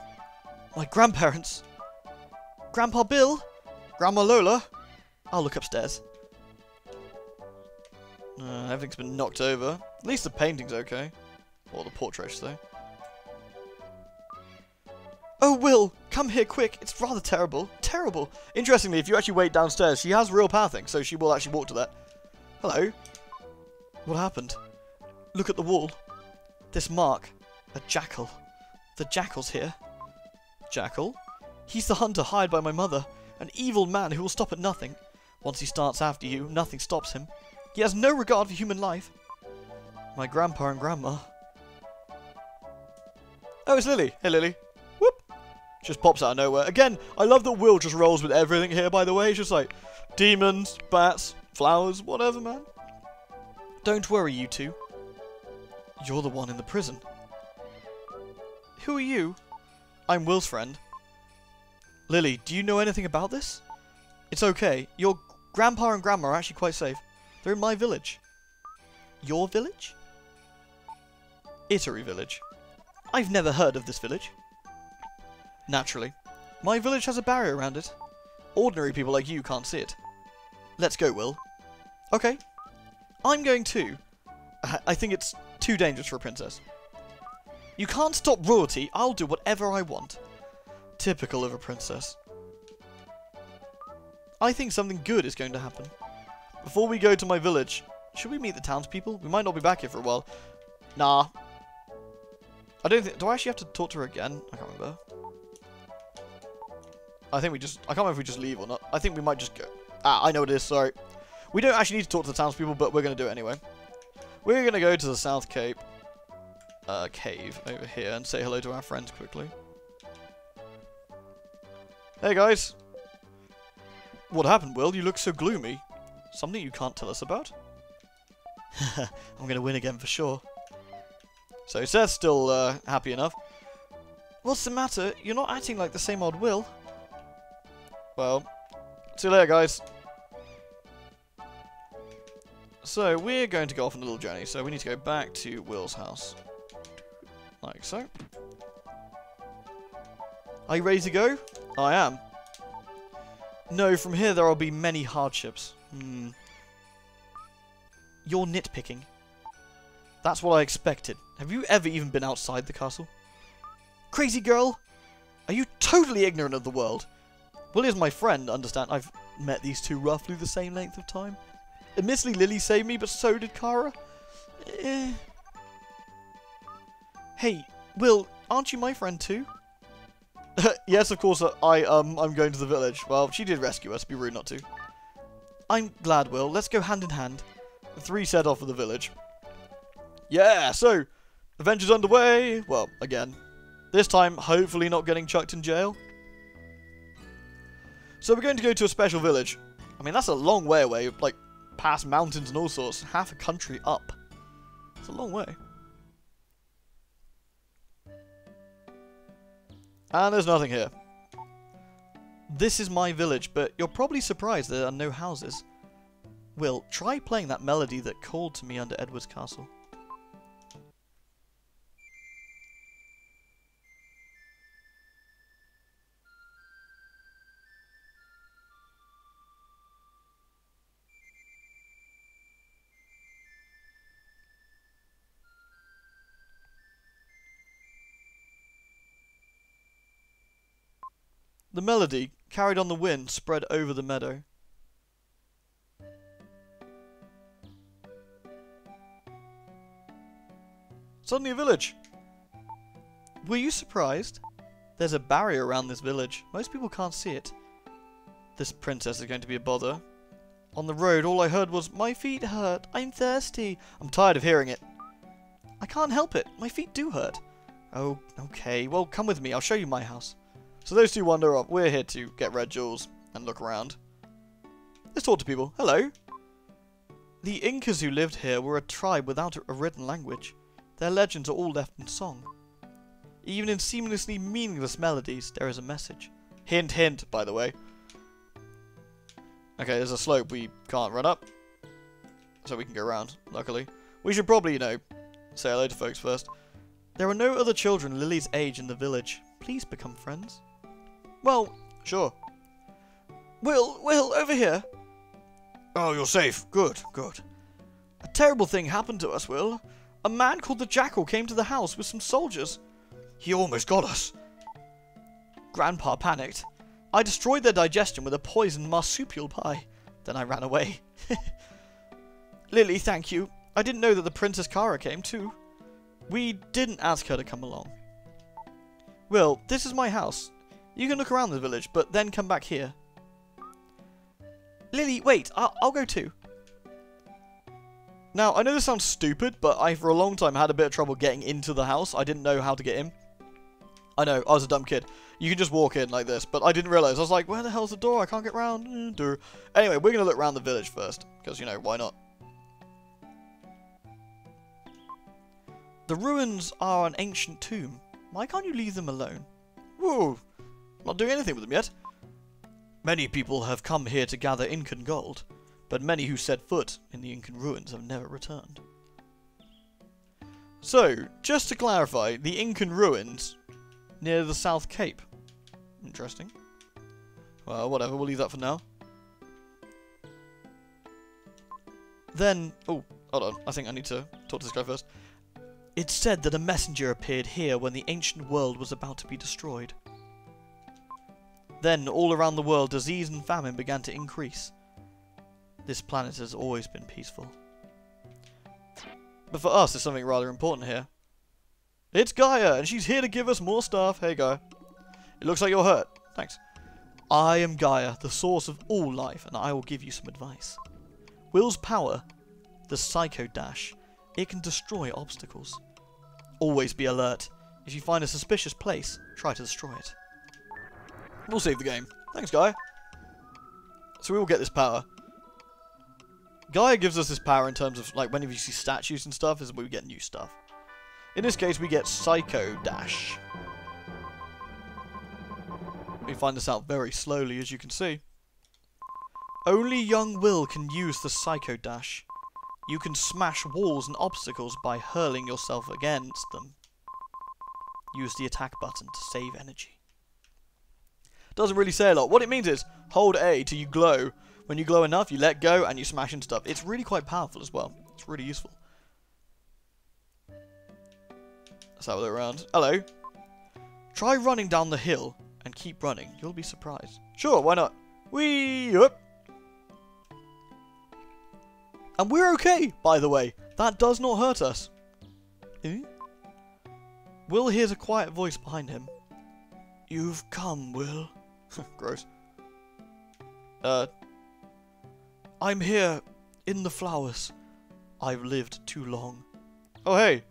My grandparents. Grandpa Bill? Grandma Lola? I'll look upstairs. Everything's been knocked over. At least the painting's okay. Or the portraits, though. Oh, Will! Come here, quick! It's rather terrible. Terrible! Interestingly, if you actually wait downstairs, she has real pathing, so she will actually walk to that. Hello? What happened? Look at the wall. This mark. A jackal. The jackal's here. Jackal? He's the hunter hired by my mother. An evil man who will stop at nothing. Once he starts after you, nothing stops him. He has no regard for human life. My grandpa and grandma. Oh, it's Lily. Hey, Lily. Whoop. Just pops out of nowhere. Again, I love that Will just rolls with everything here, by the way. It's just like demons, bats, flowers, whatever, man. Don't worry, you two. You're the one in the prison. Who are you? I'm Will's friend. Lily, do you know anything about this? It's okay. Your grandpa and grandma are actually quite safe. They're in my village. Your village? Italy village. I've never heard of this village. Naturally. My village has a barrier around it. Ordinary people like you can't see it. Let's go, Will. Okay. I'm going too. I think it's too dangerous for a princess. You can't stop royalty. I'll do whatever I want. Typical of a princess. I think something good is going to happen. Before we go to my village, should we meet the townspeople? We might not be back here for a while. Nah. I don't think... Do I actually have to talk to her again? I can't remember. I think we just... I can't remember if we just leave or not. I think we might just go... Ah, I know what it is, sorry. We don't actually need to talk to the townspeople, but we're going to do it anyway. We're going to go to the South Cape cave over here and say hello to our friends quickly. Hey, guys. What happened, Will? You look so gloomy. Something you can't tell us about? I'm going to win again for sure. So Seth's still happy enough. What's the matter? You're not acting like the same old Will. Well, see you later, guys. So we're going to go off on a little journey. So we need to go back to Will's house. Like so. Are you ready to go? I am. No, from here there will be many hardships. You're nitpicking. That's what I expected. Have you ever even been outside the castle? Crazy girl! Are you totally ignorant of the world? Will is my friend, understand? met these two roughly the same length of time. Admittedly, Lily saved me, but so did Kara. Hey, Will, aren't you my friend too? Yes, of course, I'm going to the village. Well, she did rescue us, be rude not to. I'm glad, Will. Let's go hand in hand. The three set off for the village. Yeah, so, adventure's underway. Well, again. This time, hopefully not getting chucked in jail. So we're going to go to a special village. I mean, that's a long way away, like, past mountains and all sorts. Half a country up. It's a long way. And there's nothing here. This is my village, but you're probably surprised there are no houses. Will, try playing that melody that called to me under Edward's castle. The melody, carried on the wind, spread over the meadow. Suddenly a village! Were you surprised? There's a barrier around this village. Most people can't see it. This princess is going to be a bother. On the road, all I heard was, "My feet hurt. I'm thirsty." I'm tired of hearing it. I can't help it. My feet do hurt. Oh, okay. Well, come with me. I'll show you my house. So those two wander off. We're here to get red jewels and look around. Let's talk to people. Hello. The Incas who lived here were a tribe without a written language. Their legends are all left in song. Even in seamlessly meaningless melodies, there is a message. Hint, hint, by the way. Okay, there's a slope we can't run up. So we can go around, luckily. We should probably, you know, say hello to folks first. There are no other children Lily's age in the village. Please become friends. Well, sure. Will, over here. Oh, you're safe. Good, good. A terrible thing happened to us, Will. A man called the Jackal came to the house with some soldiers. He almost got us. Grandpa panicked. I destroyed their digestion with a poisoned marsupial pie. Then I ran away. Lily, thank you. I didn't know that the Princess Kara came too. We didn't ask her to come along. Will, this is my house. You can look around the village, but then come back here. Lily, wait, I'll go too. Now, I know this sounds stupid, but I, for a long time, had a bit of trouble getting into the house. I didn't know how to get in. I know, I was a dumb kid. You can just walk in like this, but I didn't realise. I was like, where the hell's the door? I can't get round. Anyway, we're going to look around the village first, because, you know, why not? The ruins are an ancient tomb. Why can't you leave them alone? Whoa, not doing anything with them yet. Many people have come here to gather Incan gold, but many who set foot in the Incan ruins have never returned. So, just to clarify, the Incan ruins near the South Cape. Interesting. Well, whatever, we'll leave that for now. Then, oh, hold on, I think I need to talk to this guy first. It's said that a messenger appeared here when the ancient world was about to be destroyed. Then, all around the world, disease and famine began to increase. This planet has always been peaceful. But for us, there's something rather important here. It's Gaia, and she's here to give us more stuff. Hey, Gaia. It looks like you're hurt. Thanks. I am Gaia, the source of all life, and I will give you some advice. Will's power, the Psycho Dash, it can destroy obstacles. Always be alert. If you find a suspicious place, try to destroy it. We'll save the game. Thanks, Gaia. So we will get this power. Gaia gives us this power in terms of, like, whenever you see statues and stuff, is where we get new stuff. In this case, we get Psycho Dash. We find this out very slowly, as you can see. Only young Will can use the Psycho Dash. You can smash walls and obstacles by hurling yourself against them. Use the attack button to save energy. Doesn't really say a lot. What it means is, hold A till you glow. When you glow enough, you let go and you smash into stuff. It's really quite powerful as well. It's really useful. Let's have a look around. Hello. Try running down the hill and keep running. You'll be surprised. Sure, why not? Whee! Up. And we're okay, by the way. That does not hurt us. Eh? Will hears a quiet voice behind him. You've come, Will. Gross. I'm here, in the flowers. I've lived too long. Oh, hey.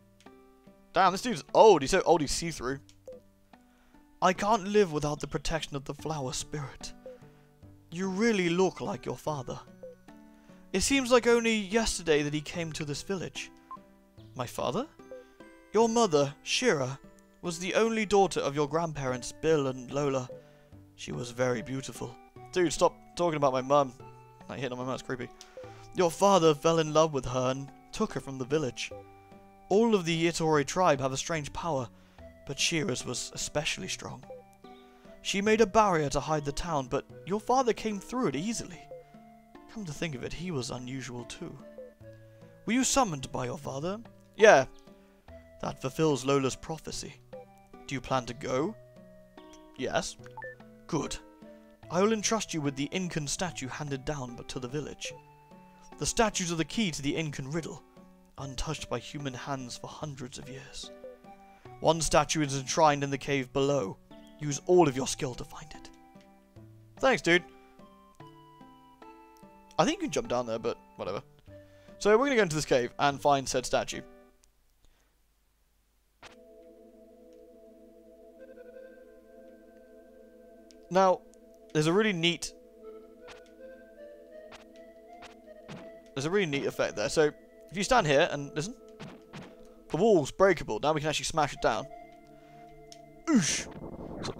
Damn, this dude's old. He's so old he's see-through. I can't live without the protection of the flower spirit. You really look like your father. It seems like only yesterday that he came to this village. My father? Your mother, Shira, was the only daughter of your grandparents, Bill and Lola. She was very beautiful. Dude, stop talking about my mum. Like, hitting on my mum, it's creepy. Your father fell in love with her and took her from the village. All of the Itori tribe have a strange power, but Shira's was especially strong. She made a barrier to hide the town, but your father came through it easily. Come to think of it, he was unusual too. Were you summoned by your father? Yeah. That fulfills Lola's prophecy. Do you plan to go? Yes. Good. I will entrust you with the Incan statue handed down but to the village. The statues are the key to the Incan riddle, untouched by human hands for hundreds of years. One statue is enshrined in the cave below. Use all of your skill to find it. Thanks, dude. I think you can jump down there, but whatever. So we're going to go into this cave and find said statue. Now, there's a really neat effect there. So, if you stand here and listen, the wall's breakable. Now we can actually smash it down. Oosh! So,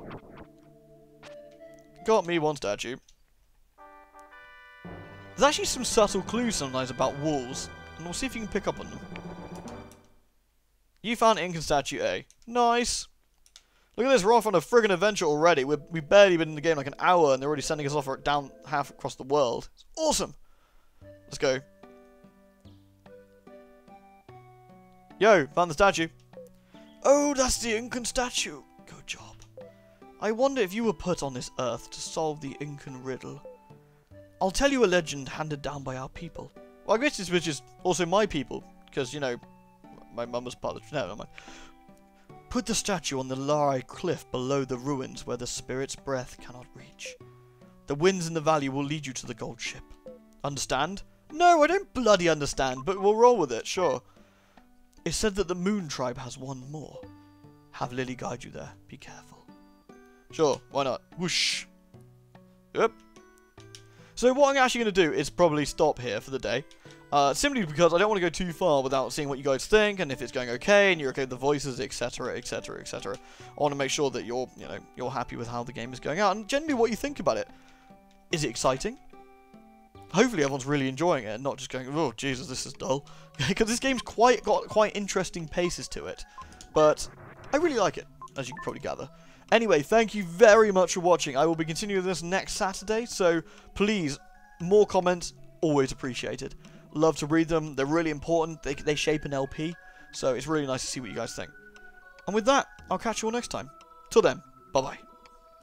got me one statue. There's actually some subtle clues sometimes about walls, and we'll see if you can pick up on them. You found Incan Statue A. Nice! Look at this, we're off on a friggin' adventure already. We've barely been in the game like an hour, and they're already sending us off down half across the world. It's awesome! Let's go. Yo, found the statue. Oh, that's the Incan Statue. Good job. I wonder if you were put on this earth to solve the Incan riddle. I'll tell you a legend handed down by our people. Well, I guess this was just also my people, because, you know, my mum was part of the... Never mind. Put the statue on the Larai cliff below the ruins where the spirit's breath cannot reach. The winds in the valley will lead you to the gold ship. Understand? No, I don't bloody understand, but we'll roll with it, sure. It's said that the Moon Tribe has one more. Have Lily guide you there. Be careful. Sure, why not? Whoosh. Yep. So what I'm actually going to do is probably stop here for the day. Simply because I don't want to go too far without seeing what you guys think, and if it's going okay, and you're okay with the voices, etc, etc, etc. I want to make sure that you're happy with how the game is going out, and generally what you think about it. Is it exciting? Hopefully everyone's really enjoying it, and not just going, oh Jesus, this is dull. Because this game's got quite interesting paces to it. But I really like it, as you can probably gather. Anyway, thank you very much for watching. I will be continuing this next Saturday, so please, more comments, always appreciated. Love to read them. They're really important. They shape an LP, so it's really nice to see what you guys think. And with that, I'll catch you all next time. Till then, bye-bye.